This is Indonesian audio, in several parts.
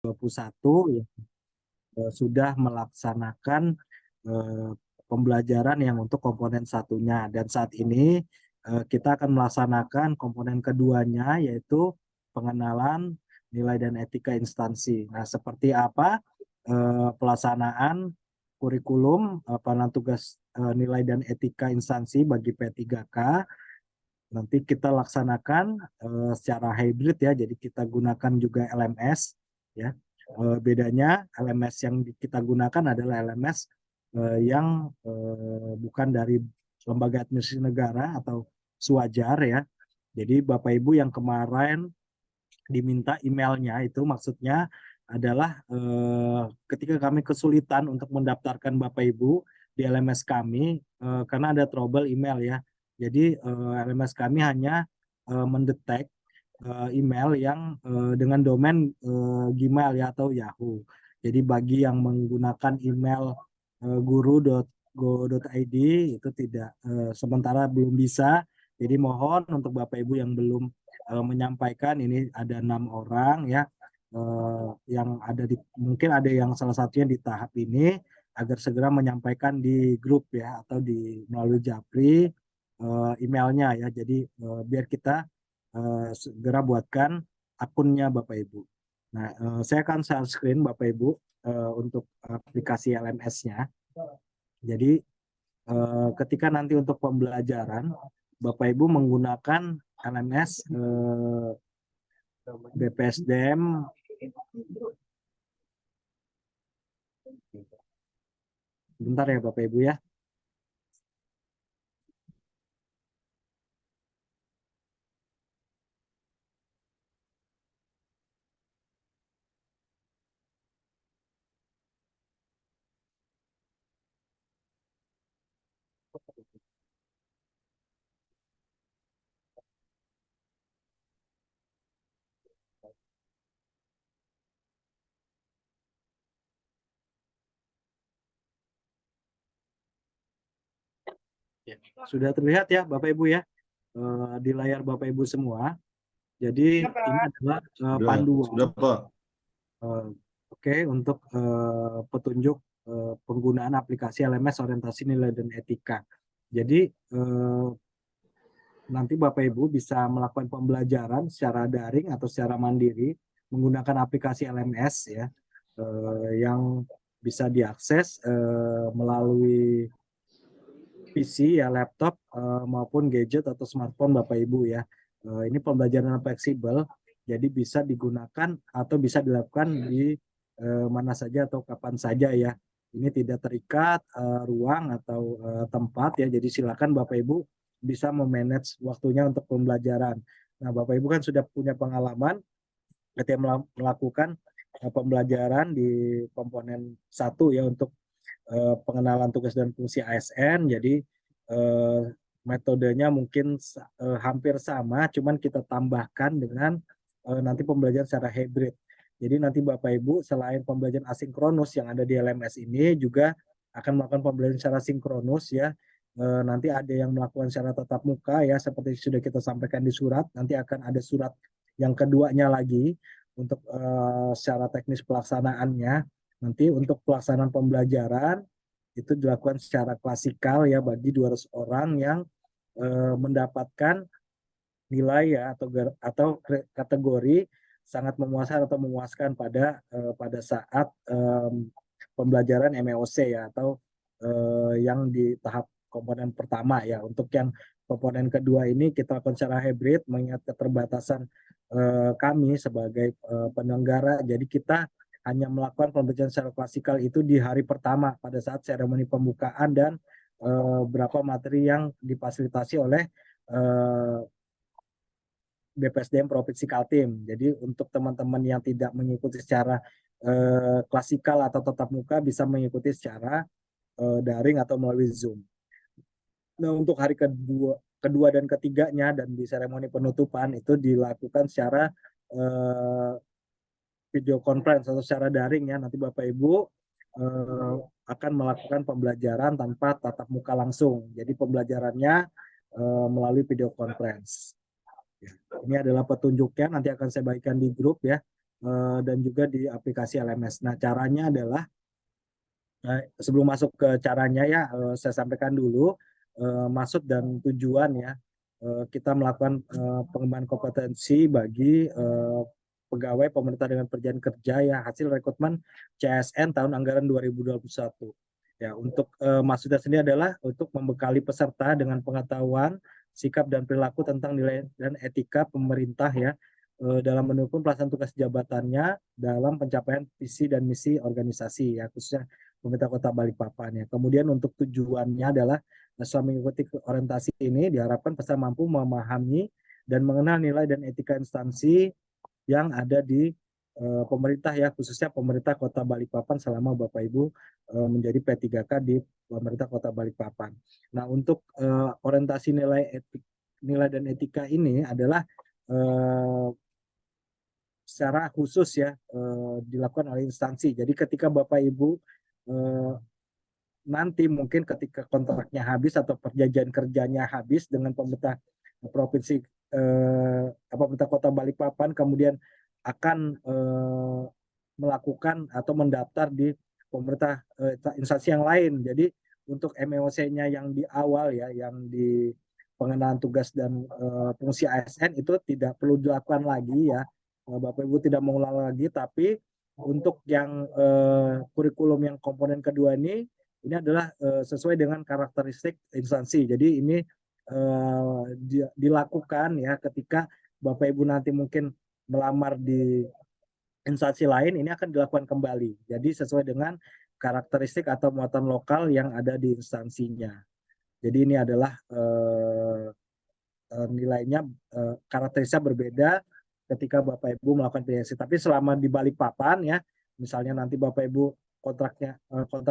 2021 ya, sudah melaksanakan pembelajaran yang untuk komponen satunya, dan saat ini kita akan melaksanakan komponen keduanya, yaitu pengenalan nilai dan etika instansi. Nah, seperti apa pelaksanaan kurikulum pengenalan tugas nilai dan etika instansi bagi P3K nanti kita laksanakan secara hybrid ya, jadi kita gunakan juga LMS ya. Bedanya LMS yang kita gunakan adalah LMS yang bukan dari lembaga administrasi negara atau Suwajar ya. Jadi Bapak Ibu yang kemarin diminta emailnya itu maksudnya adalah ketika kami kesulitan untuk mendaftarkan Bapak Ibu di LMS kami karena ada trouble email ya. Jadi LMS kami hanya mendetek email yang dengan domain Gmail ya atau Yahoo. Jadi bagi yang menggunakan email guru.go.id itu tidak sementara belum bisa. Jadi mohon untuk Bapak Ibu yang belum menyampaikan, ini ada 6 orang ya yang ada di, mungkin ada yang salah satunya di tahap ini, agar segera menyampaikan di grup ya atau di melalui Japri emailnya ya. Jadi biar kita segera buatkan akunnya Bapak Ibu. Nah, saya akan share screen Bapak Ibu untuk aplikasi LMS-nya. Jadi ketika nanti untuk pembelajaran Bapak Ibu menggunakan LMS BPSDM. Bentar ya Bapak Ibu ya. Sudah terlihat ya Bapak Ibu ya di layar Bapak Ibu semua. Jadi ini adalah panduan. Sudah Pak. Oke, untuk petunjuk penggunaan aplikasi LMS orientasi nilai dan etika. Jadi nanti Bapak Ibu bisa melakukan pembelajaran secara daring atau secara mandiri menggunakan aplikasi LMS ya yang bisa diakses melalui PC ya, laptop maupun gadget atau smartphone Bapak Ibu ya. Ini pembelajaran fleksibel, jadi bisa digunakan atau bisa dilakukan di mana saja atau kapan saja ya. Ini tidak terikat ruang atau tempat ya. Jadi silakan Bapak Ibu bisa memanage waktunya untuk pembelajaran. Nah, Bapak Ibu kan sudah punya pengalaman ketika melakukan pembelajaran di komponen 1 ya untuk pengenalan tugas dan fungsi ASN. Jadi metodenya mungkin hampir sama, cuman kita tambahkan dengan nanti pembelajaran secara hybrid. Jadi nanti Bapak Ibu selain pembelajaran asinkronus yang ada di LMS ini juga akan melakukan pembelajaran secara sinkronus ya. Nanti ada yang melakukan secara tatap muka ya, seperti sudah kita sampaikan di surat. Nanti akan ada surat yang keduanya lagi untuk secara teknis pelaksanaannya. Nanti untuk pelaksanaan pembelajaran itu dilakukan secara klasikal ya bagi 200 orang yang mendapatkan nilai ya atau kategori sangat memuaskan atau memuaskan pada saat pembelajaran MEOC ya atau yang di tahap komponen pertama ya. Untuk yang komponen kedua ini kita lakukan secara hybrid mengingat keterbatasan kami sebagai penyelenggara. Jadi kita hanya melakukan pembelajaran secara klasikal itu di hari pertama pada saat seremoni pembukaan dan beberapa materi yang difasilitasi oleh BPSDM Provinsi Kaltim. Jadi untuk teman-teman yang tidak mengikuti secara klasikal atau tatap muka bisa mengikuti secara daring atau melalui Zoom. Nah, untuk hari kedua dan ketiganya dan di seremoni penutupan itu dilakukan secara video conference atau secara daring ya. Nanti Bapak Ibu akan melakukan pembelajaran tanpa tatap muka langsung. Jadi pembelajarannya melalui video conference. Ini adalah petunjuknya, nanti akan saya bagikan di grup ya. dan juga di aplikasi LMS. Nah, caranya adalah sebelum masuk ke caranya ya, saya sampaikan dulu maksud dan tujuan ya. Kita melakukan pengembangan kompetensi bagi pegawai pemerintah dengan perjanjian kerja ya hasil rekrutmen CSN tahun anggaran 2021. Ya, untuk maksudnya sendiri adalah untuk membekali peserta dengan pengetahuan, sikap dan perilaku tentang nilai dan etika pemerintah ya dalam mendukung pelaksanaan tugas jabatannya dalam pencapaian visi dan misi organisasi ya khususnya pemerintah Kota Balikpapan ya. Kemudian untuk tujuannya adalah selama mengikuti orientasi ini diharapkan peserta mampu memahami dan mengenal nilai dan etika instansi yang ada di pemerintah ya khususnya pemerintah Kota Balikpapan selama Bapak Ibu menjadi P3K di pemerintah Kota Balikpapan. Nah, untuk orientasi nilai dan etika ini adalah secara khusus ya dilakukan oleh instansi. Jadi ketika Bapak Ibu nanti mungkin ketika kontraknya habis atau perjanjian kerjanya habis dengan pemerintah provinsi pemerintah Kota Balikpapan kemudian akan melakukan atau mendaftar di pemerintah instansi yang lain. Jadi untuk MEOC-nya yang di awal ya, yang di pengenalan tugas dan fungsi ASN itu tidak perlu dilakukan lagi ya. Bapak Ibu tidak mengulang lagi, tapi untuk yang kurikulum yang komponen kedua ini adalah sesuai dengan karakteristik instansi. Jadi ini dilakukan ya ketika Bapak Ibu nanti mungkin melamar di instansi lain, ini akan dilakukan kembali. Jadi sesuai dengan karakteristik atau muatan lokal yang ada di instansinya. Jadi ini adalah nilainya karakteristiknya berbeda ketika Bapak Ibu melakukan PNS. Tapi selama di Balikpapan ya, misalnya nanti Bapak Ibu kontrak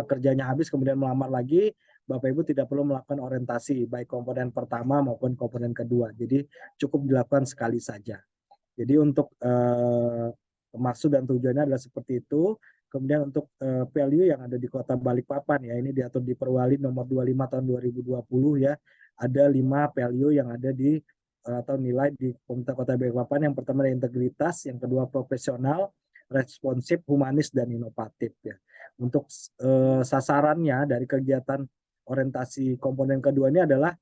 kerjanya habis kemudian melamar lagi, Bapak Ibu tidak perlu melakukan orientasi baik komponen pertama maupun komponen kedua. Jadi cukup dilakukan sekali saja. Jadi untuk maksud dan tujuannya adalah seperti itu. Kemudian untuk value yang ada di Kota Balikpapan ya, ini diatur di Perwali nomor 25 tahun 2020 ya. Ada 5 value yang ada di atau nilai di pemerintah Kota Balikpapan. Yang pertama adalah integritas, yang kedua profesional, responsif, humanis dan inovatif ya. Untuk sasarannya dari kegiatan orientasi komponen kedua ini adalah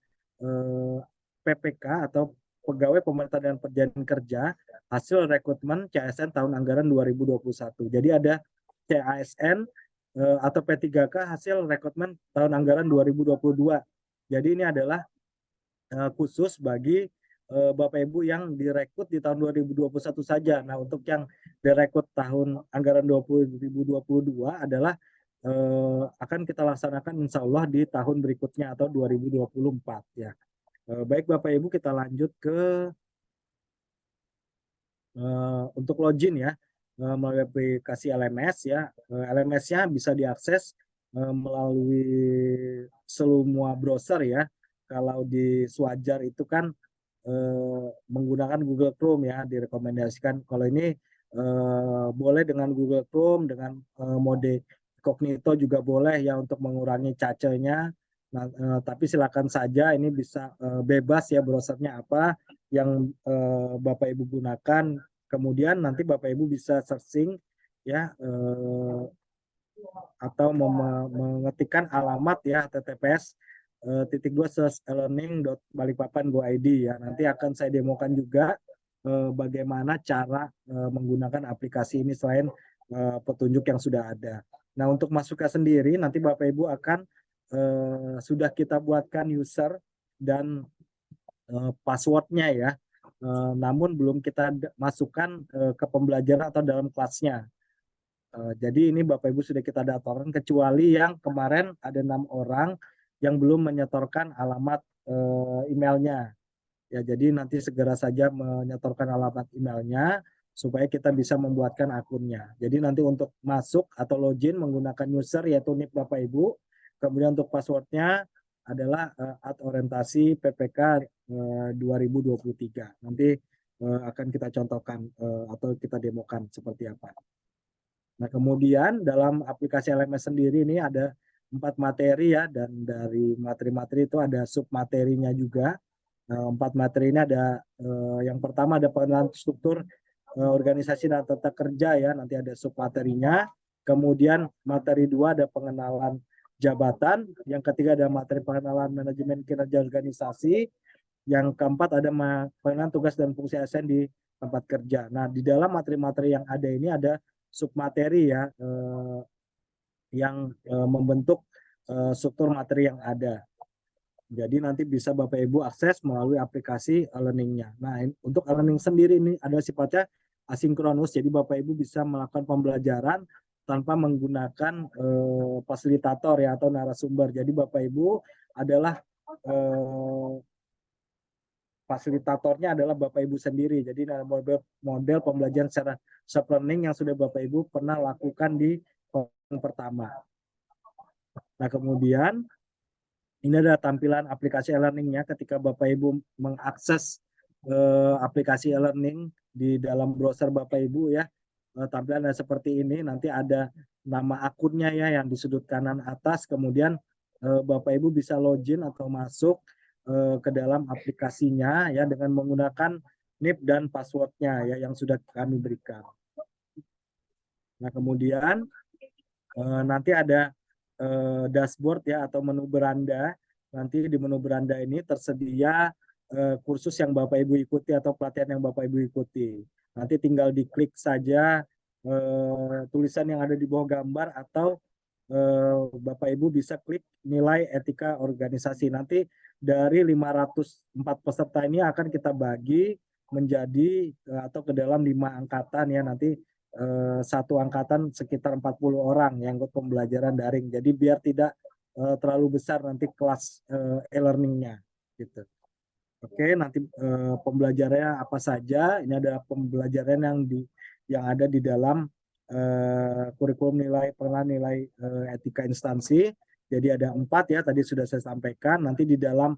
PPK atau pegawai pemerintah dan perjanjian kerja hasil rekrutmen CSN tahun anggaran 2021. Jadi ada CASN atau P3K hasil rekrutmen tahun anggaran 2022. Jadi ini adalah khusus bagi Bapak Ibu yang direkrut di tahun 2021 saja. Nah, untuk yang direkrut tahun anggaran 2022 adalah akan kita laksanakan insya Allah di tahun berikutnya atau 2024 ya. Baik Bapak Ibu, kita lanjut ke untuk login ya melalui aplikasi LMS ya. LMS-nya bisa diakses melalui semua browser ya. Kalau di Swajar itu kan menggunakan Google Chrome ya, direkomendasikan. Kalau ini boleh dengan Google Chrome, dengan mode incognito juga boleh ya untuk mengurangi cacenya. Nah, tapi silakan saja, ini bisa bebas ya browsernya apa yang Bapak Ibu gunakan. Kemudian nanti Bapak Ibu bisa searching ya atau mengetikkan alamat ya https /learning.balikpapan.go.id ya. Nanti akan saya demokan juga bagaimana cara menggunakan aplikasi ini selain petunjuk yang sudah ada. Nah, untuk masuknya sendiri nanti Bapak Ibu akan sudah kita buatkan user dan passwordnya ya. Namun belum kita masukkan ke pembelajaran atau dalam kelasnya. Jadi ini Bapak Ibu sudah kita daftarkan kecuali yang kemarin ada 6 orang yang belum menyetorkan alamat emailnya. Ya, jadi nanti segera saja menyetorkan alamat emailnya supaya kita bisa membuatkan akunnya. Jadi nanti untuk masuk atau login menggunakan user yaitu NIP Bapak Ibu. Kemudian untuk passwordnya adalah @orientasi PPK 2023. Nanti akan kita contohkan atau kita demokan seperti apa. Nah, kemudian dalam aplikasi LMS sendiri ini ada 4 materi ya, dan dari materi-materi itu ada submaterinya juga. 4 materi ini ada yang pertama ada pengenalan struktur organisasi dan tata kerja ya, nanti ada submaterinya. Kemudian materi 2 ada pengenalan jabatan, yang ketiga ada materi pengenalan manajemen kinerja organisasi, yang keempat ada pengenalan tugas dan fungsi ASN di tempat kerja. Nah, di dalam materi-materi yang ada ini ada submateri ya, yang membentuk struktur materi yang ada. Jadi nanti bisa Bapak Ibu akses melalui aplikasi e-learning-nya. Nah, untuk e-learning sendiri ini adalah sifatnya asinkronus, jadi Bapak Ibu bisa melakukan pembelajaran tanpa menggunakan fasilitator ya atau narasumber. Jadi Bapak Ibu adalah fasilitatornya adalah Bapak Ibu sendiri. Jadi model pembelajaran secara self-learning yang sudah Bapak Ibu pernah lakukan di pertama. Nah, kemudian ini adalah tampilan aplikasi e-learning-nya ketika Bapak Ibu mengakses aplikasi e-learning di dalam browser Bapak Ibu ya. Tampilan seperti ini, nanti ada nama akunnya ya yang di sudut kanan atas, kemudian Bapak Ibu bisa login atau masuk ke dalam aplikasinya ya dengan menggunakan NIP dan passwordnya ya yang sudah kami berikan. Nah, kemudian nanti ada dashboard ya atau menu beranda. Nanti di menu beranda ini tersedia kursus yang Bapak Ibu ikuti atau pelatihan yang Bapak Ibu ikuti. Nanti tinggal diklik saja tulisan yang ada di bawah gambar atau Bapak Ibu bisa klik nilai etika organisasi. Nanti dari 504 peserta ini akan kita bagi menjadi atau ke dalam 5 angkatan ya, nanti satu angkatan sekitar 40 orang yang ikut pembelajaran daring. Jadi biar tidak terlalu besar nanti kelas e-learning-nya gitu. Oke, nanti pembelajarannya apa saja? Ini ada pembelajaran yang ada di dalam kurikulum pengenalan nilai etika instansi. Jadi ada 4 ya, tadi sudah saya sampaikan. Nanti di dalam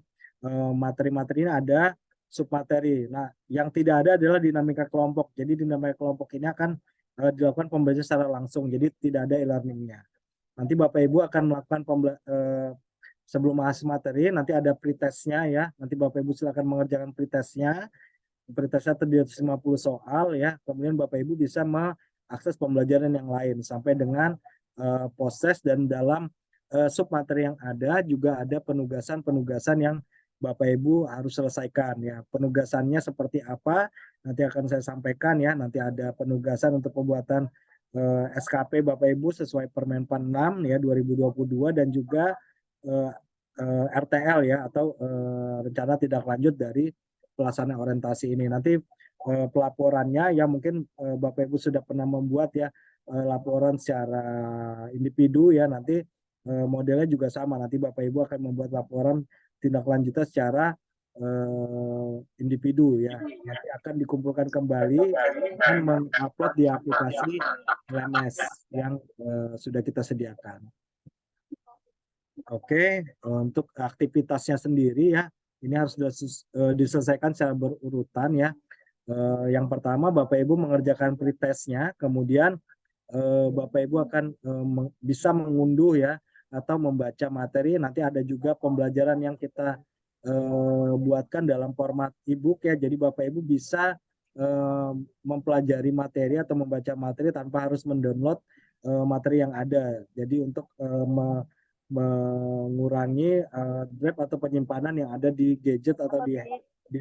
materi-materi ini ada submateri. Nah, yang tidak ada adalah dinamika kelompok. Jadi dinamika kelompok ini akan dilakukan pembelajaran secara langsung. Jadi tidak ada e-learning-nya. Nanti Bapak Ibu akan melakukan sebelum mengasih materi, nanti ada pretestnya ya. Nanti Bapak Ibu silakan mengerjakan pretestnya. Pretestnya terdiri 50 soal ya. Kemudian Bapak Ibu bisa mengakses pembelajaran yang lain sampai dengan proses, dan dalam submateri yang ada juga ada penugasan-penugasan yang Bapak Ibu harus selesaikan ya. Penugasannya seperti apa nanti akan saya sampaikan ya. Nanti ada penugasan untuk pembuatan SKP Bapak Ibu sesuai Permenpan 6 ya 2022, dan juga RTL ya atau rencana tidak lanjut dari pelaksanaan orientasi ini. Nanti pelaporannya ya mungkin Bapak Ibu sudah pernah membuat ya laporan secara individu ya, nanti modelnya juga sama. Nanti Bapak Ibu akan membuat laporan tindak lanjutnya secara individu ya. Nanti akan dikumpulkan kembali dan mengupload di aplikasi LMS yang sudah kita sediakan. Oke, untuk aktivitasnya sendiri ya, ini harus diselesaikan secara berurutan ya. Yang pertama Bapak Ibu mengerjakan pretestnya, kemudian Bapak Ibu akan bisa mengunduh ya atau membaca materi. Nanti ada juga pembelajaran yang kita buatkan dalam format e-book ya. Jadi Bapak Ibu bisa mempelajari materi atau membaca materi tanpa harus mendownload materi yang ada. Jadi untuk mengurangi drive atau penyimpanan yang ada di gadget atau di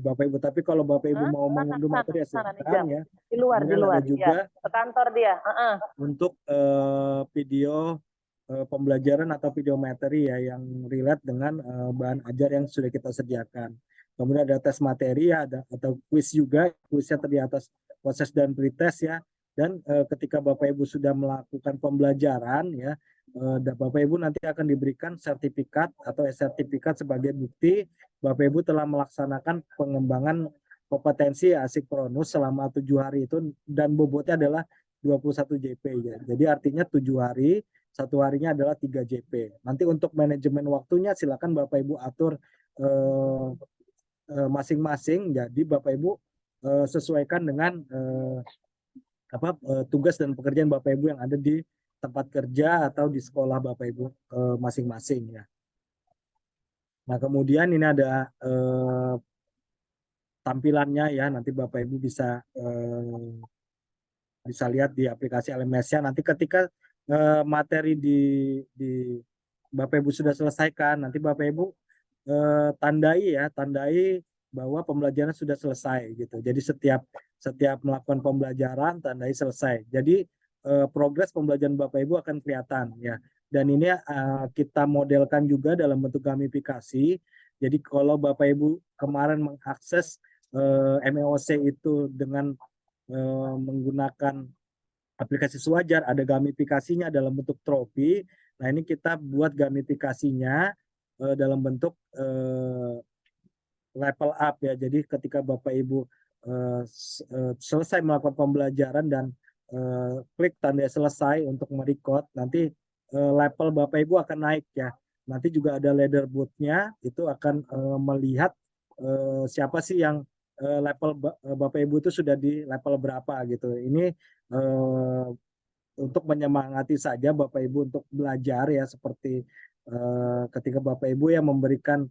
Bapak Ibu. Tapi kalau Bapak Ibu mau mengunduh materi ya silakan ya. Di luar ada juga ya. Ke kantor dia. Untuk video pembelajaran atau video materi ya yang relate dengan bahan ajar yang sudah kita sediakan. Kemudian ada tes materi ya, atau kuis juga. Kuisnya terdiri atas proses dan pretest ya. Dan ketika Bapak Ibu sudah melakukan pembelajaran ya, Bapak Ibu nanti akan diberikan sertifikat atau sertifikat sebagai bukti Bapak Ibu telah melaksanakan pengembangan kompetensi asinkronus selama 7 hari itu, dan bobotnya adalah 21 JP ya. Jadi artinya 7 hari, satu harinya adalah 3 JP. Nanti untuk manajemen waktunya silakan Bapak Ibu atur masing-masing. Jadi Bapak Ibu sesuaikan dengan tugas dan pekerjaan Bapak Ibu yang ada di tempat kerja atau di sekolah Bapak Ibu masing-masing ya. Nah, kemudian ini ada tampilannya ya, nanti Bapak Ibu bisa bisa lihat di aplikasi LMS-nya. Nanti ketika materi di Bapak Ibu sudah selesaikan, nanti Bapak Ibu tandai bahwa pembelajaran sudah selesai gitu. Jadi setiap melakukan pembelajaran tandai selesai. Jadi progres pembelajaran Bapak Ibu akan kelihatan ya. Dan ini kita modelkan juga dalam bentuk gamifikasi. Jadi kalau Bapak Ibu kemarin mengakses MEOC itu dengan menggunakan aplikasi Sewajar, ada gamifikasinya dalam bentuk trofi. Nah, ini kita buat gamifikasinya dalam bentuk level up ya. Jadi ketika Bapak Ibu selesai melakukan pembelajaran dan klik tanda selesai untuk merecord, nanti level Bapak Ibu akan naik ya. Nanti juga ada leaderboard-nya, itu akan melihat siapa sih yang level Bapak Ibu itu sudah di level berapa gitu. Ini untuk menyemangati saja Bapak Ibu untuk belajar ya, seperti ketika Bapak Ibu yang memberikan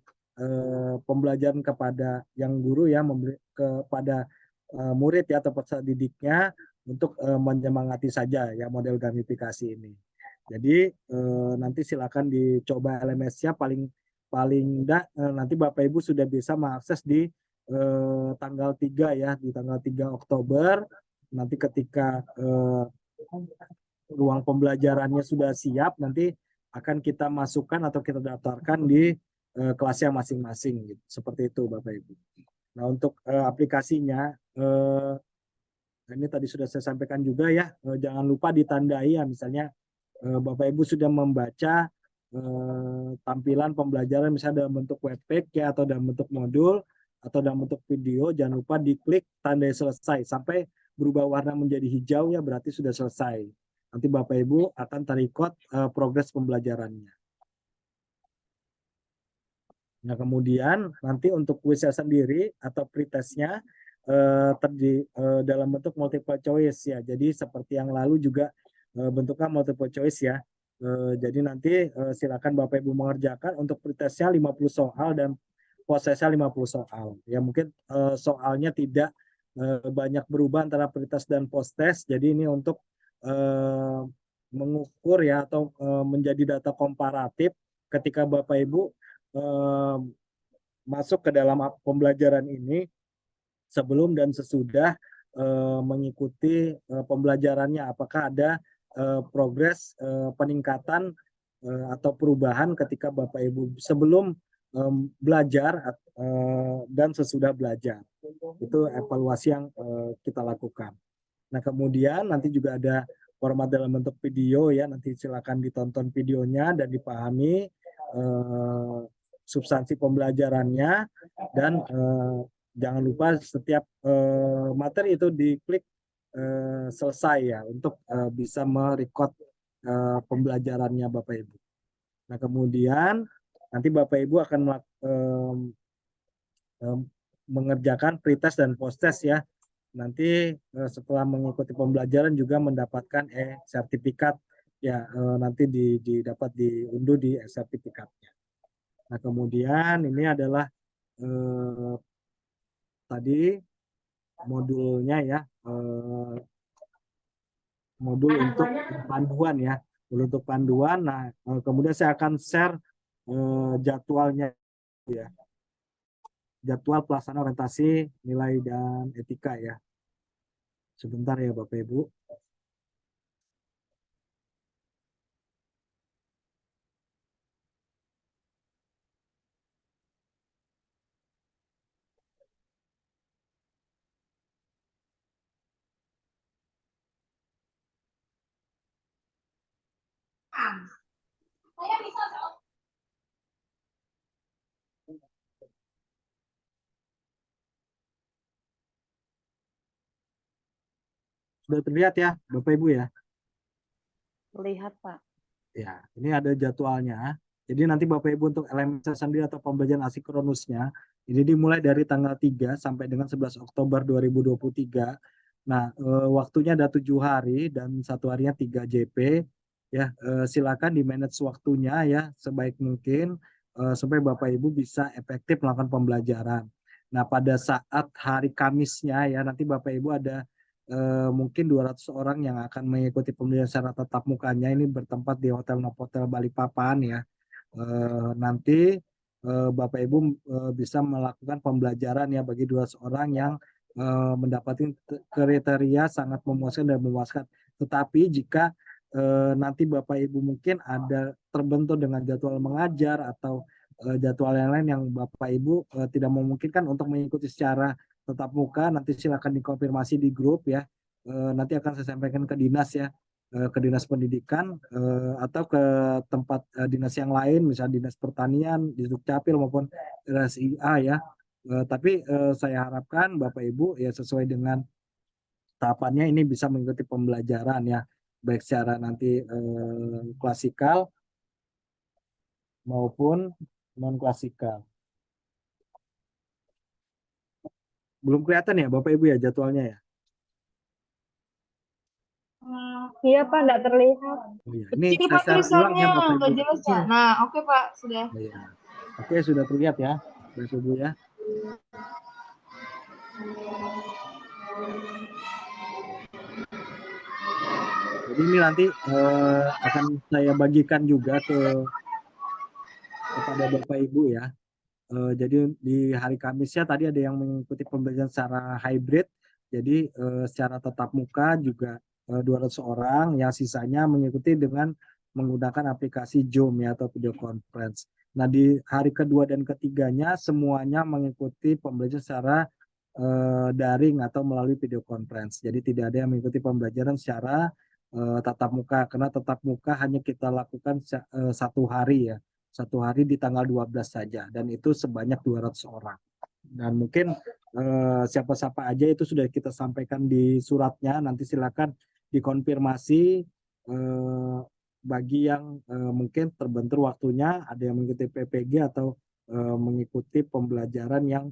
pembelajaran kepada yang guru ya, kepada murid ya atau peserta didiknya untuk menyemangati saja ya model gamifikasi ini. Jadi nanti silakan dicoba LMS-nya, paling enggak nanti Bapak Ibu sudah bisa mengakses di tanggal 3 ya, di tanggal 3 Oktober nanti ketika ruang pembelajarannya sudah siap, nanti akan kita masukkan atau kita daftarkan di kelasnya masing-masing gitu. Seperti itu Bapak Ibu. Nah, untuk aplikasinya ini tadi sudah saya sampaikan juga ya, jangan lupa ditandai ya, misalnya Bapak Ibu sudah membaca tampilan pembelajaran misalnya dalam bentuk webpage ya, atau dalam bentuk modul atau dalam bentuk video, jangan lupa diklik tanda selesai sampai berubah warna menjadi hijau ya, berarti sudah selesai. Nanti Bapak Ibu akan terrecord progres pembelajarannya. Nah, kemudian nanti untuk kuisnya sendiri atau pretestnya dalam bentuk multiple choice ya. Jadi seperti yang lalu juga bentuknya multiple choice ya. Jadi nanti silakan Bapak Ibu mengerjakan. Untuk pretestnya 50 soal dan posesnya 50 soal. Ya mungkin soalnya tidak banyak berubah antara pretest dan posttest. Jadi ini untuk mengukur ya atau menjadi data komparatif ketika Bapak Ibu masuk ke dalam pembelajaran ini sebelum dan sesudah mengikuti pembelajarannya, apakah ada progres peningkatan atau perubahan ketika Bapak Ibu sebelum belajar dan sesudah belajar. Itu evaluasi yang kita lakukan. Nah, kemudian nanti juga ada format dalam bentuk video ya, nanti silakan ditonton videonya dan dipahami substansi pembelajarannya, dan jangan lupa setiap materi itu diklik selesai ya untuk bisa merecord pembelajarannya Bapak Ibu. Nah, kemudian nanti Bapak Ibu akan mengerjakan pretest dan posttest ya. Nanti setelah mengikuti pembelajaran juga mendapatkan sertifikat ya, nanti dapat diunduh di sertifikatnya. Nah, kemudian ini adalah tadi modulnya ya, modul untuk panduan ya, modul untuk panduan. Nah, kemudian saya akan share jadwalnya ya, jadwal pelaksanaan orientasi nilai dan etika ya. Sebentar ya Bapak Ibu. Sudah terlihat ya Bapak Ibu ya? Lihat Pak. Ya, ini ada jadwalnya. Jadi nanti Bapak Ibu untuk LMS sendiri atau pembelajaran asinkronusnya, ini dimulai dari tanggal 3 sampai dengan 11 Oktober 2023. Nah, waktunya ada 7 hari dan satu harinya 3 JP. Ya, silakan di manage waktunya ya sebaik mungkin supaya Bapak Ibu bisa efektif melakukan pembelajaran. Nah, pada saat hari Kamisnya ya, nanti Bapak Ibu ada mungkin 200 orang yang akan mengikuti pembelajaran secara tatap mukanya ini bertempat di Hotel Novotel Balikpapan ya. Nanti Bapak Ibu bisa melakukan pembelajaran ya bagi 200 orang yang mendapatkan kriteria sangat memuaskan dan memuaskan. Tetapi jika nanti Bapak Ibu mungkin ada terbentur dengan jadwal mengajar atau jadwal yang lain yang Bapak Ibu tidak memungkinkan untuk mengikuti secara tetap muka, nanti silakan dikonfirmasi di grup ya. Nanti akan saya sampaikan ke dinas ya, ke dinas pendidikan atau ke tempat dinas yang lain, misalnya dinas pertanian, di Dukcapil maupun RSIA ya. Tapi saya harapkan Bapak Ibu ya sesuai dengan tahapannya ini bisa mengikuti pembelajaran ya, baik secara nanti klasikal maupun non klasikal. Belum kelihatan ya Bapak Ibu ya jadwalnya ya? Iya Pak, nggak terlihat. Oh iya, ini Ini saya Pak share ulang ya tulisannya Bapak Ibu. nggak jelas ya. Nah, oke Pak, sudah. Oh, iya. Oke, sudah terlihat ya Bapak Ibu ya. Jadi ini nanti akan saya bagikan juga kepada Bapak Ibu ya. Jadi di hari Kamisnya tadi ada yang mengikuti pembelajaran secara hybrid, jadi secara tatap muka juga 200 orang, yang sisanya mengikuti dengan menggunakan aplikasi Zoom ya atau video conference. Nah di hari kedua dan ketiganya semuanya mengikuti pembelajaran secara daring atau melalui video conference. Jadi tidak ada yang mengikuti pembelajaran secara tatap muka, karena tatap muka hanya kita lakukan satu hari ya, satu hari di tanggal 12 saja, dan itu sebanyak 200 orang. Dan mungkin siapa-siapa aja itu sudah kita sampaikan di suratnya, nanti silakan dikonfirmasi bagi yang mungkin terbentur waktunya, ada yang mengikuti PPG atau mengikuti pembelajaran yang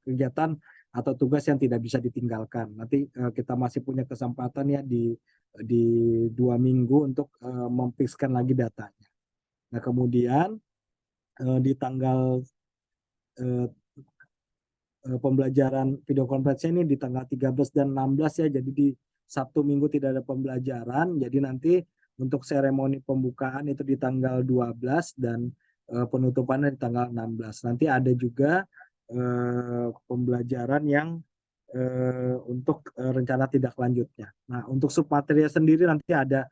kegiatan atau tugas yang tidak bisa ditinggalkan. Nanti kita masih punya kesempatan ya di 2 minggu untuk memfixkan lagi datanya. Nah kemudian di tanggal pembelajaran video conference ini di tanggal 13 dan 16 ya. Jadi di Sabtu Minggu tidak ada pembelajaran. Jadi nanti untuk seremoni pembukaan itu di tanggal 12 dan penutupannya di tanggal 16. Nanti ada juga pembelajaran yang untuk rencana tindak lanjutnya. Nah, untuk submateri sendiri nanti ada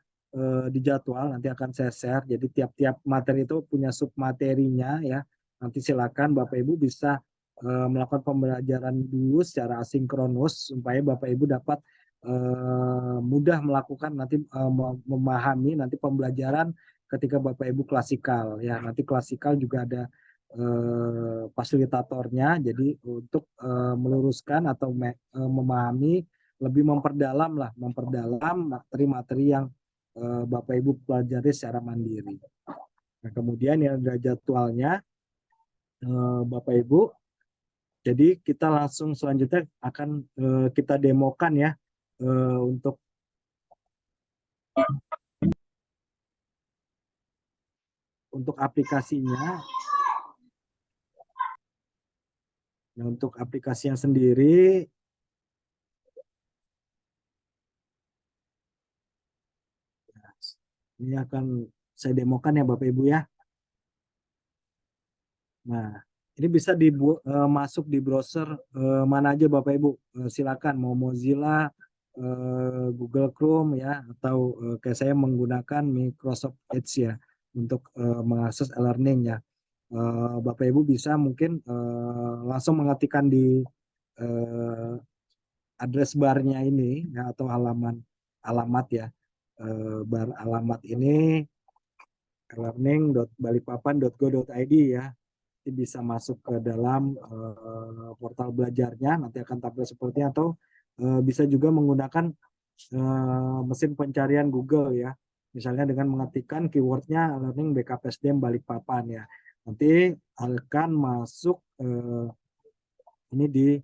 di jadwal, nanti akan saya share. Jadi tiap-tiap materi itu punya submaterinya ya. Nanti silakan Bapak Ibu bisa melakukan pembelajaran dulu secara asinkronus supaya Bapak Ibu dapat mudah melakukan nanti memahami nanti pembelajaran ketika Bapak Ibu klasikal ya. Nanti klasikal juga ada fasilitatornya, jadi untuk meluruskan atau memahami lebih memperdalam materi-materi yang Bapak Ibu pelajari secara mandiri. Nah, kemudian yang ada jadwalnya Bapak Ibu, jadi kita langsung selanjutnya akan kita demokan ya untuk aplikasinya. Nah, untuk aplikasinya sendiri ini akan saya demokan ya Bapak Ibu ya. Nah, ini bisa masuk di browser mana aja Bapak Ibu. Silakan mau Mozilla, Google Chrome ya, atau kayak saya menggunakan Microsoft Edge ya untuk mengakses e-learning ya. Bapak Ibu bisa mungkin langsung mengetikkan di address barnya ini ya, atau alamat ya. Bar alamat ini learning.balikpapan.go.id ya. Nanti bisa masuk ke dalam portal belajarnya, nanti akan tampil seperti ini, atau bisa juga menggunakan mesin pencarian Google ya, misalnya dengan mengetikkan keywordnya learning BKPSDM Balikpapan ya, nanti akan masuk ini di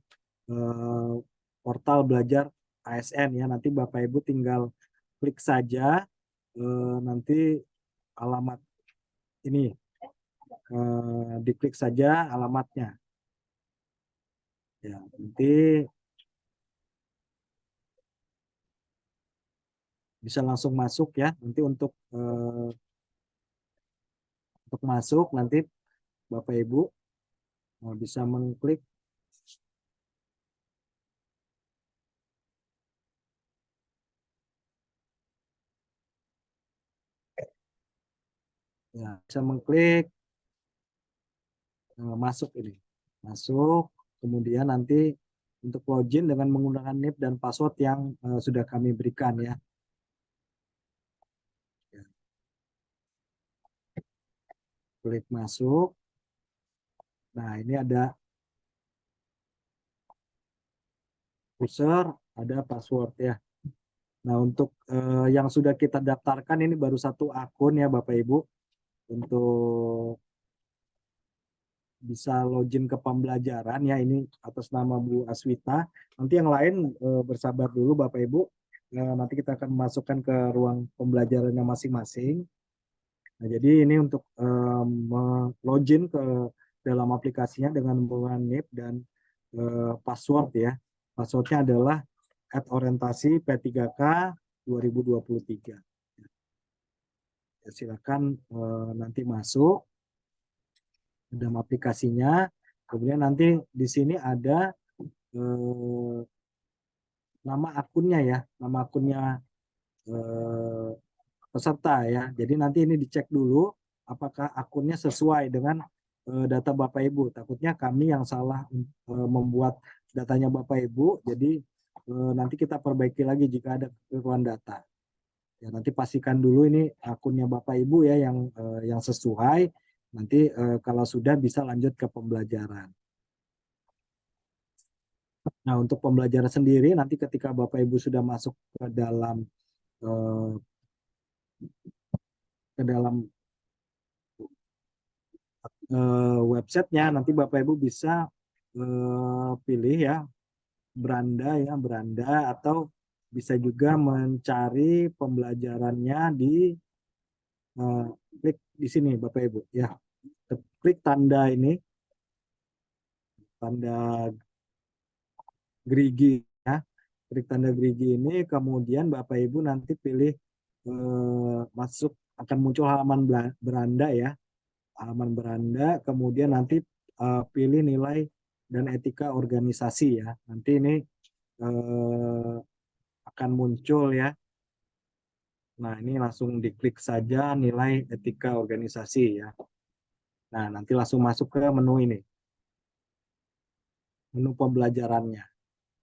portal belajar ASN ya. Nanti Bapak Ibu tinggal klik saja nanti alamat ini, diklik saja alamatnya ya. Nanti bisa langsung masuk ya. Nanti untuk masuk nanti Bapak Ibu bisa mengklik ya, bisa mengklik masuk ini. Masuk, kemudian nanti untuk login dengan menggunakan NIP dan password yang sudah kami berikan ya. Klik masuk. Nah, ini ada user, ada password ya. Nah, untuk yang sudah kita daftarkan ini baru satu akun ya Bapak Ibu. Untuk bisa login ke pembelajaran ya, ini atas nama Bu Aswita. Nanti yang lain bersabar dulu Bapak Ibu. Nanti kita akan masukkan ke ruang pembelajarannya masing-masing. Nah, jadi ini untuk login ke dalam aplikasinya dengan menggunakan NIP dan password ya. Passwordnya adalah @orientasi P3K 2023. Ya, silakan nanti masuk dalam aplikasinya. Kemudian nanti di sini ada nama akunnya ya, nama akunnya peserta ya. Jadi nanti ini dicek dulu apakah akunnya sesuai dengan data Bapak Ibu. Takutnya kami yang salah membuat datanya Bapak Ibu. Jadi nanti kita perbaiki lagi jika ada kekeliruan data. Ya, nanti pastikan dulu ini akunnya Bapak Ibu ya yang sesuai. Nanti kalau sudah bisa lanjut ke pembelajaran. Nah, untuk pembelajaran sendiri nanti ketika Bapak Ibu sudah masuk ke dalam eh, ke dalam websitenya, nanti Bapak Ibu bisa pilih ya beranda atau bisa juga mencari pembelajarannya di klik di sini Bapak Ibu ya, klik tanda ini, tanda gerigi ya, klik tanda gerigi ini, kemudian Bapak Ibu nanti pilih masuk, akan muncul halaman beranda ya, halaman beranda, kemudian nanti pilih nilai dan etika organisasi ya. Nanti ini akan muncul ya. Nah, ini langsung diklik saja nilai etika organisasi ya. Nah, nanti langsung masuk ke menu ini. Menu pembelajarannya.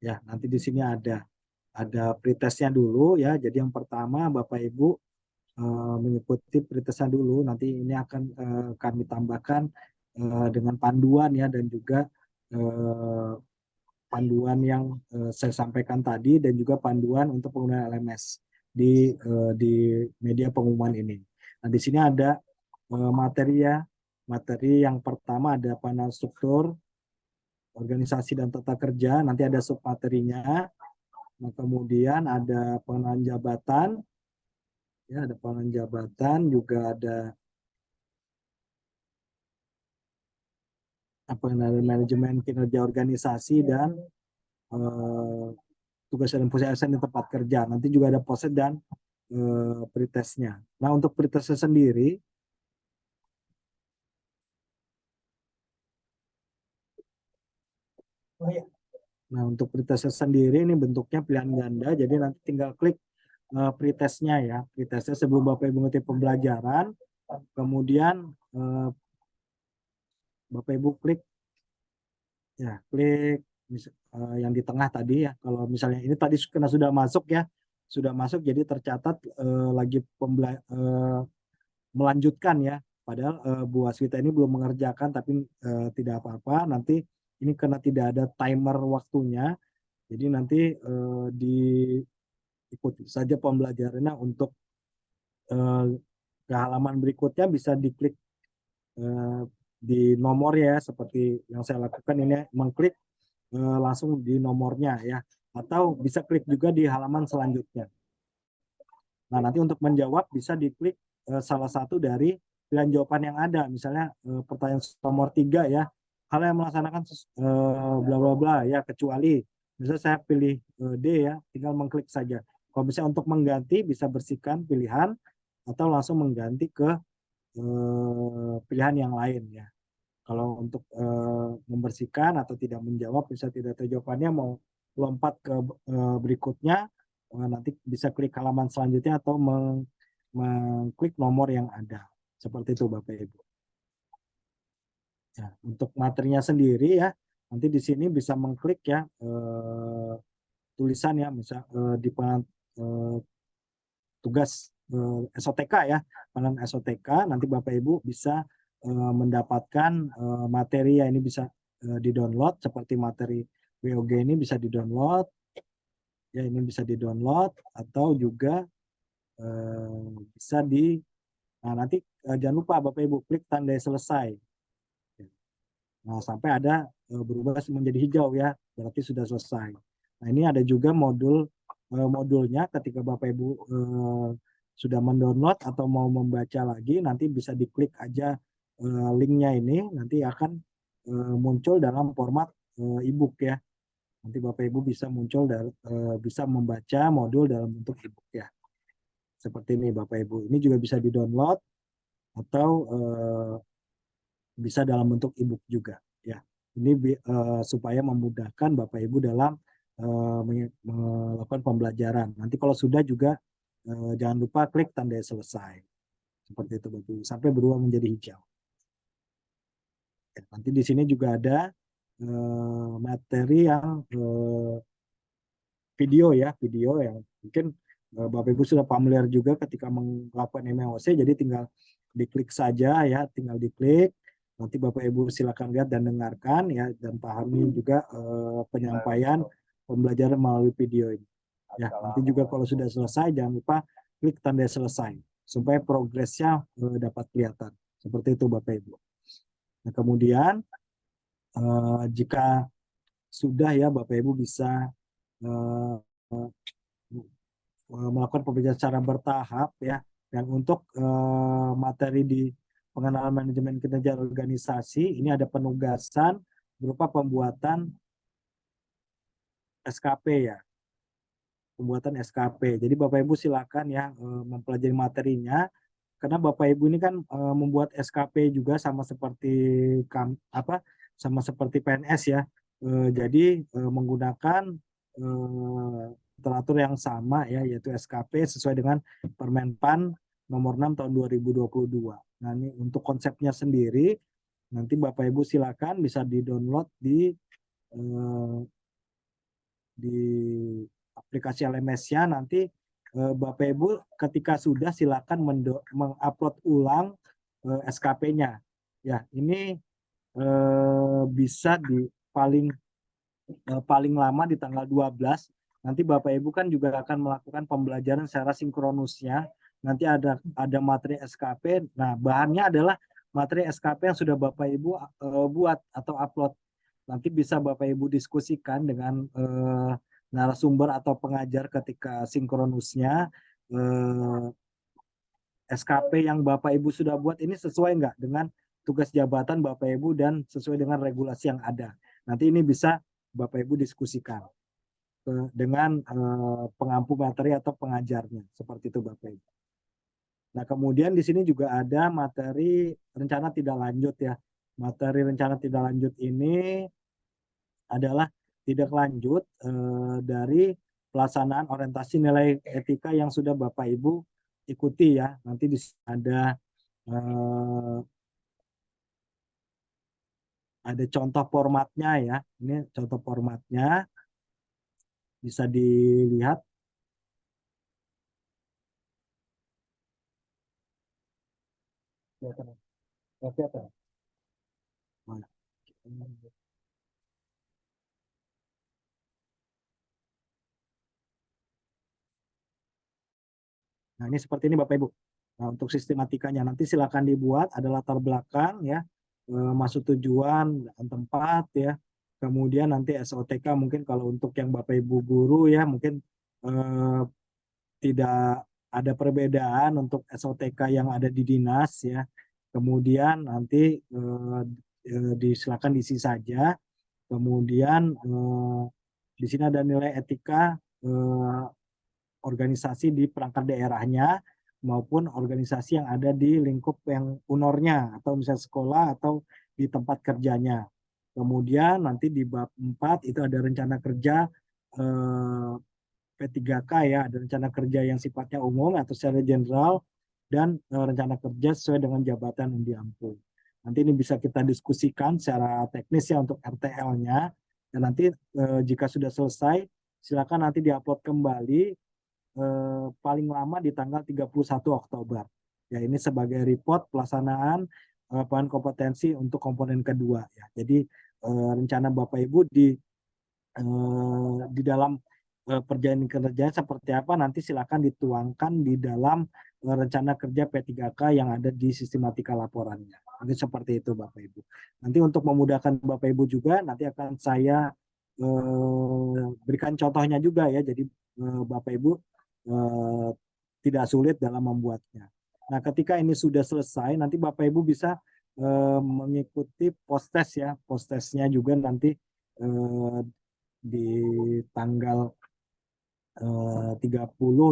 Ya, nanti di sini ada pretestnya dulu ya. Jadi yang pertama Bapak Ibu mengikuti pretestnya dulu. Nanti ini akan kami tambahkan dengan panduan ya, dan juga panduan yang saya sampaikan tadi, dan juga panduan untuk penggunaan LMS di media pengumuman ini. Nah, di sini ada materi ya. Materi yang pertama ada panel struktur, organisasi dan tata kerja. Nanti ada submaterinya. Nah, kemudian ada pengenalan jabatan. Ya, ada pengenalan jabatan, juga ada manajemen kinerja organisasi dan tugas dan fungsi ASN di tempat kerja. Nanti juga ada poset dan pretestnya. Nah, untuk pretestnya sendiri, nah untuk pretestnya sendiri ini bentuknya pilihan ganda. Jadi nanti tinggal klik pretestnya ya. Pretestnya sebelum Bapak Ibu mengikuti pembelajaran, kemudian Bapak Ibu klik ya, klik yang di tengah tadi ya. Kalau misalnya ini tadi karena sudah masuk ya, sudah masuk, jadi tercatat lagi melanjutkan ya. Padahal Bu Aswita ini belum mengerjakan, tapi tidak apa-apa. Nanti ini karena tidak ada timer waktunya, jadi nanti diikuti saja pembelajarannya. Untuk ke halaman berikutnya bisa diklik di nomor ya, seperti yang saya lakukan ini, mengklik langsung di nomornya ya, atau bisa klik juga di halaman selanjutnya. Nah, nanti untuk menjawab bisa diklik salah satu dari pilihan jawaban yang ada. Misalnya pertanyaan nomor 3 ya, hal yang melaksanakan bla bla bla ya, kecuali misalnya saya pilih D ya, tinggal mengklik saja. Kalau misalnya untuk mengganti bisa bersihkan pilihan atau langsung mengganti ke pilihan yang lain ya. Kalau untuk membersihkan atau tidak menjawab, bisa tidak tahu jawabannya, mau lompat ke berikutnya, nanti bisa klik halaman selanjutnya atau mengklik nomor yang ada. Seperti itu Bapak Ibu. Ya, untuk materinya sendiri ya, nanti di sini bisa mengklik ya tulisan ya, misal di tugas SOTK ya, pengen SOTK, nanti Bapak Ibu bisa mendapatkan materi ya, ini bisa di-download, seperti materi WOG ini bisa di-download, ya ini bisa di-download, atau juga bisa nah nanti jangan lupa Bapak Ibu klik tanda selesai. Nah, sampai ada berubah menjadi hijau ya, berarti sudah selesai. Nah, ini ada juga modulnya ketika Bapak Ibu sudah mendownload atau mau membaca lagi, nanti bisa diklik aja linknya ini, nanti akan muncul dalam format e-book ya. Nanti Bapak Ibu bisa bisa membaca modul dalam bentuk e-book ya. Seperti ini Bapak Ibu. Ini juga bisa di-download atau bisa dalam bentuk e-book juga ya. Ini supaya memudahkan Bapak Ibu dalam melakukan pembelajaran. Nanti kalau sudah juga jangan lupa klik tanda selesai. Seperti itu Bapak Ibu, sampai berubah menjadi hijau. Ya, nanti di sini juga ada materi yang video ya, video yang mungkin Bapak Ibu sudah familiar juga ketika melakukan MLC, jadi tinggal diklik saja ya, tinggal diklik. Nanti Bapak Ibu silakan lihat dan dengarkan ya, dan pahami juga penyampaian pembelajaran melalui video ini. Ya, nanti juga kalau sudah selesai jangan lupa klik tanda selesai supaya progresnya dapat kelihatan. Seperti itu Bapak Ibu. Nah, kemudian jika sudah ya Bapak Ibu bisa melakukan pembelajaran secara bertahap ya, dan untuk materi di pengenalan manajemen kinerja organisasi ini ada penugasan berupa pembuatan SKP ya, pembuatan SKP. Jadi Bapak Ibu silakan ya mempelajari materinya, karena Bapak Ibu ini kan membuat SKP juga sama seperti sama seperti PNS ya. Jadi menggunakan teratur yang sama ya, yaitu SKP sesuai dengan Permenpan nomor 6 tahun 2022. Nah, ini untuk konsepnya sendiri nanti Bapak Ibu silakan bisa di-download di aplikasi LMS-nya. Nanti Bapak Ibu ketika sudah silakan mengupload ulang SKP-nya. Ya, ini bisa di paling lama di tanggal 12. Nanti Bapak Ibu kan juga akan melakukan pembelajaran secara sinkronusnya. Nanti ada materi SKP. Nah, bahannya adalah materi SKP yang sudah Bapak Ibu buat atau upload. Nanti bisa Bapak Ibu diskusikan dengan narasumber atau pengajar ketika sinkronusnya. SKP yang Bapak Ibu sudah buat ini sesuai nggak dengan tugas jabatan Bapak Ibu dan sesuai dengan regulasi yang ada. Nanti ini bisa Bapak Ibu diskusikan dengan pengampu materi atau pengajarnya. Seperti itu Bapak Ibu. Nah, kemudian di sini juga ada materi rencana tidak lanjut ya. Materi rencana tidak lanjut ini adalah tidak lanjut dari pelaksanaan orientasi nilai etika yang sudah Bapak Ibu ikuti ya. Nanti di sini ada contoh formatnya ya. Ini contoh formatnya. Bisa dilihat. Nah, ini seperti ini Bapak Ibu. Nah, untuk sistematikanya nanti silakan dibuat, ada latar belakang ya, masuk tujuan, tempat ya. Kemudian nanti SOTK mungkin kalau untuk yang Bapak Ibu guru ya mungkin tidak ada perbedaan untuk SOTK yang ada di dinas ya. Kemudian nanti silakan diisi saja. Kemudian di sini ada nilai etika organisasi di perangkat daerahnya maupun organisasi yang ada di lingkup yang unornya atau misalnya sekolah atau di tempat kerjanya. Kemudian nanti di bab 4 itu ada rencana kerja P3K ya, ada rencana kerja yang sifatnya umum atau secara general dan rencana kerja sesuai dengan jabatan yang diampu. Nanti ini bisa kita diskusikan secara teknis ya untuk RTL-nya. Dan nanti jika sudah selesai, silakan nanti diupload kembali paling lama di tanggal 31 Oktober. Ya, ini sebagai report pelaksanaan pengembangan kompetensi untuk komponen kedua ya. Jadi rencana Bapak Ibu di dalam perjalanan kerja seperti apa nanti silakan dituangkan di dalam rencana kerja P3K yang ada di sistematika laporannya. Nanti seperti itu Bapak Ibu. Nanti untuk memudahkan Bapak Ibu juga nanti akan saya berikan contohnya juga ya. Jadi Bapak Ibu tidak sulit dalam membuatnya. Nah, ketika ini sudah selesai, nanti Bapak Ibu bisa mengikuti post-test ya. Post-testnya juga nanti di tanggal 30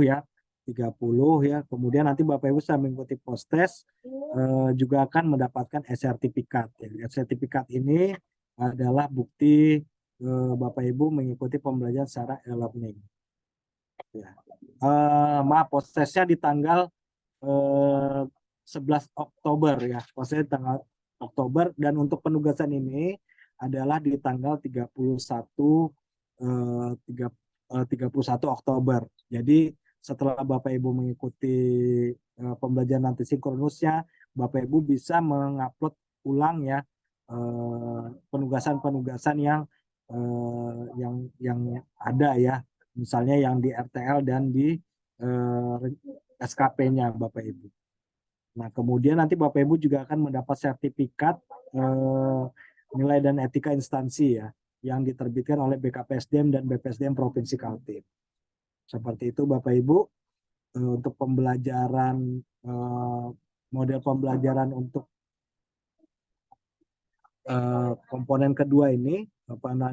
ya. 30 ya. Kemudian nanti Bapak Ibu bisa mengikuti post-test juga akan mendapatkan e-sertifikat. E-sertifikat ini adalah bukti Bapak Ibu mengikuti pembelajaran secara e-learning. Ya. Maaf, post-testnya di tanggal 11 Oktober ya. Post-testnya di tanggal Oktober dan untuk penugasan ini adalah di tanggal 31 Oktober. Jadi setelah Bapak Ibu mengikuti pembelajaran nanti sinkronusnya, Bapak Ibu bisa mengupload ulang ya penugasan-penugasan yang ada ya, misalnya yang di RTL dan di SKP-nya Bapak Ibu. Nah, kemudian nanti Bapak Ibu juga akan mendapat sertifikat nilai dan etika instansi ya, yang diterbitkan oleh BKPSDM dan BPSDM Provinsi Kaltim. Seperti itu Bapak Ibu untuk pembelajaran model pembelajaran untuk komponen kedua ini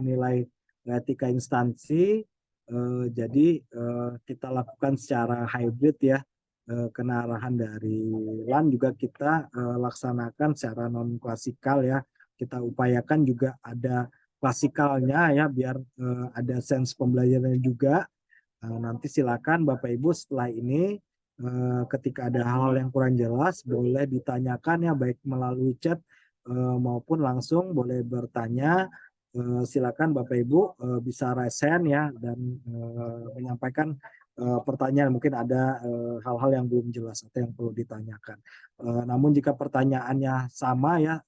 nilai etika instansi. Jadi kita lakukan secara hybrid ya, kena arahan dari LAN juga kita laksanakan secara non klasikal ya. Kita upayakan juga ada klasikalnya ya biar ada sense pembelajarannya juga. Nanti silakan Bapak Ibu setelah ini ketika ada hal-hal yang kurang jelas boleh ditanyakan ya baik melalui chat maupun langsung boleh bertanya. Silakan Bapak Ibu bisa raise hand ya dan menyampaikan pertanyaan, mungkin ada hal-hal yang belum jelas atau yang perlu ditanyakan. Namun jika pertanyaannya sama ya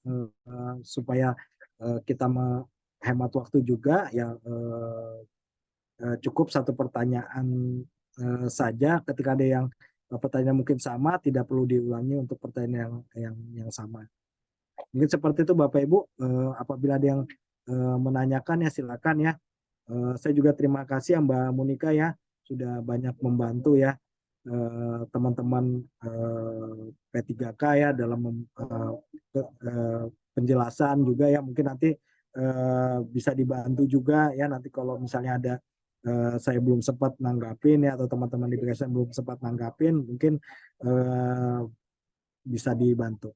supaya kita menghemat waktu juga ya cukup satu pertanyaan saja. Ketika ada yang pertanyaan mungkin sama tidak perlu diulangi untuk pertanyaan yang sama. Mungkin seperti itu Bapak Ibu. Apabila ada yang menanyakan ya silakan ya. Saya juga terima kasih ya Mbak Monika ya sudah banyak membantu ya teman-teman P3K ya dalam penjelasan juga ya. Mungkin nanti bisa dibantu juga ya nanti kalau misalnya ada saya belum sempat nanggapin ya atau teman-teman di PKSN belum sempat nanggapin mungkin bisa dibantu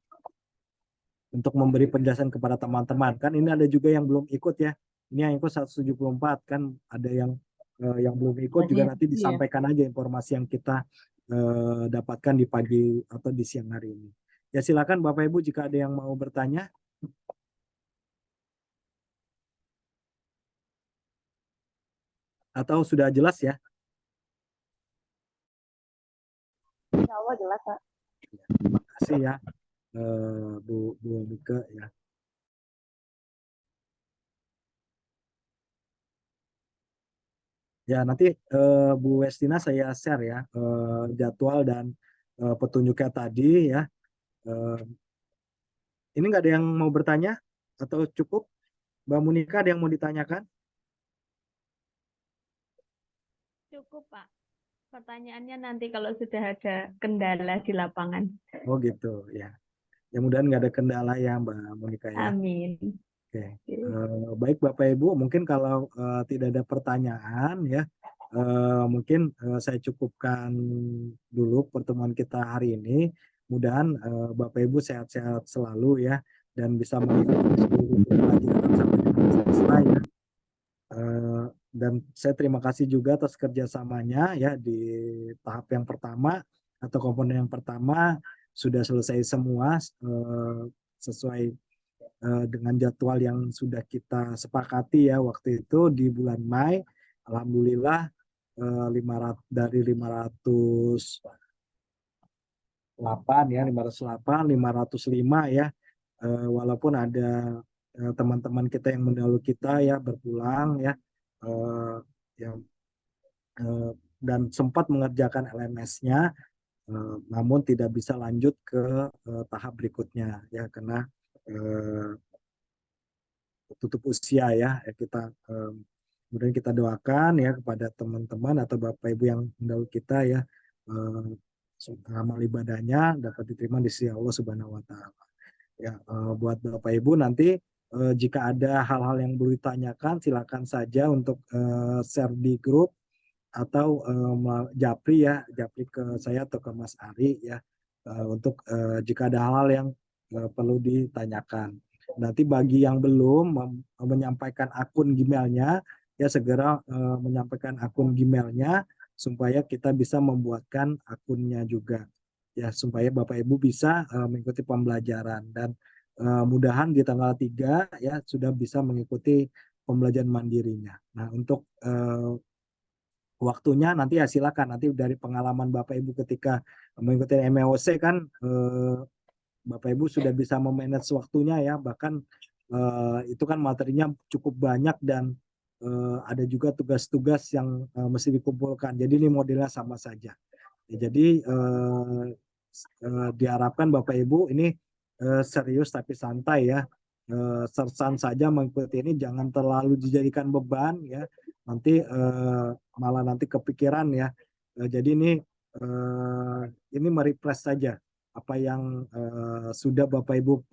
untuk memberi penjelasan kepada teman-teman. Kan ini ada juga yang belum ikut ya. Ini yang ikut 174 kan ada yang belum ikut juga nanti disampaikan aja informasi yang kita dapatkan di pagi atau di siang hari ini. Ya silakan Bapak Ibu jika ada yang mau bertanya. Atau sudah jelas ya? Insya Allah jelas Pak. Terima kasih ya Bu Mika ya. Ya nanti Bu Westina saya share ya jadwal dan petunjuknya tadi ya. Ini nggak ada yang mau bertanya atau cukup? Mbak Monika ada yang mau ditanyakan? Cukup Pak. Pertanyaannya nanti kalau sudah ada kendala di lapangan. Oh gitu ya. Ya mudah-mudahan nggak ada kendala ya Mbak Monika ya. Amin. Oke. Baik Bapak Ibu, mungkin kalau tidak ada pertanyaan ya, Mungkin saya cukupkan dulu pertemuan kita hari ini. Mudahan Bapak Ibu sehat-sehat selalu ya dan bisa mengikuti seluruh pembelajaran sampai dengan selesai ya. Dan saya terima kasih juga atas kerjasamanya ya di tahap yang pertama atau komponen yang pertama sudah selesai semua sesuai dengan jadwal yang sudah kita sepakati ya waktu itu di bulan Mei. Alhamdulillah 500 ya 508, 505 ya. Walaupun ada teman-teman kita yang mendahului kita ya berpulang ya yang dan sempat mengerjakan LMS-nya, namun tidak bisa lanjut ke tahap berikutnya ya karena tutup usia ya. Kita kemudian kita doakan ya kepada teman-teman atau Bapak Ibu yang mendahului kita ya amal ibadahnya dapat diterima di sisi Allah Subhanahu wa taala. Ya, buat Bapak Ibu nanti jika ada hal-hal yang perlu ditanyakan silakan saja untuk share di grup atau japri ke saya atau ke Mas Ari ya untuk jika ada hal-hal yang perlu ditanyakan. Nanti bagi yang belum menyampaikan akun Gmail-nya ya segera menyampaikan akun Gmail-nya supaya kita bisa membuatkan akunnya juga ya supaya Bapak Ibu bisa mengikuti pembelajaran dan mudahan di tanggal 3 ya sudah bisa mengikuti pembelajaran mandirinya. Nah, untuk waktunya nanti ya silakan nanti dari pengalaman Bapak Ibu ketika mengikuti MEOC kan Bapak Ibu sudah bisa memanage waktunya ya bahkan itu kan materinya cukup banyak dan ada juga tugas-tugas yang mesti dikumpulkan. Jadi ini modelnya sama saja. Ya, jadi diharapkan Bapak Ibu ini serius tapi santai ya. Sersan saja mengikuti ini jangan terlalu dijadikan beban ya. Nanti malah nanti kepikiran ya. Jadi ini merefresh saja apa yang sudah Bapak Ibu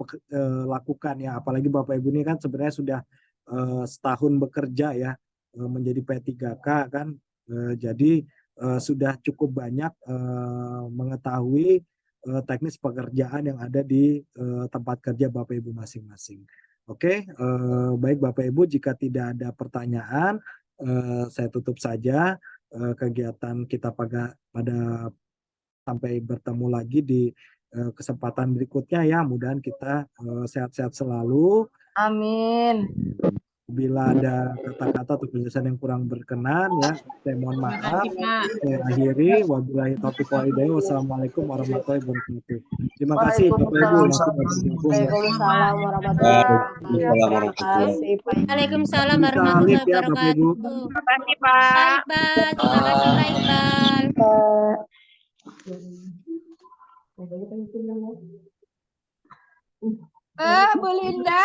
lakukan ya. Apalagi Bapak Ibu ini kan sebenarnya sudah setahun bekerja ya menjadi P3K kan. Jadi sudah cukup banyak mengetahui teknis pekerjaan yang ada di tempat kerja Bapak Ibu masing-masing. Oke, baik Bapak Ibu jika tidak ada pertanyaan saya tutup saja kegiatan kita pada sampai bertemu lagi di kesempatan berikutnya ya. Mudahan kita sehat-sehat selalu. Amin. Bila ada kata-kata atau penjelasan yang kurang berkenan ya, saya mohon maaf. Saya akhiri. Wabillahi taufiq wal hidayah. Wassalamualaikum warahmatullahi wabarakatuh. Terima kasih Bapak Ibu yang sudah bergabung ya. Waalaikumsalam warahmatullahi Waalaikumsalam wabarakatuh. warahmatullahi Terima kasih, Pak. Waalaikumsalam Bisa warahmatullahi live ya Bapak Ibu. wabarakatuh. Terima kasih, Pak Pak. Iqbal, terima kasih Pak Iqbal. Bu Linda.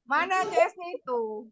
Mana CS-nya itu?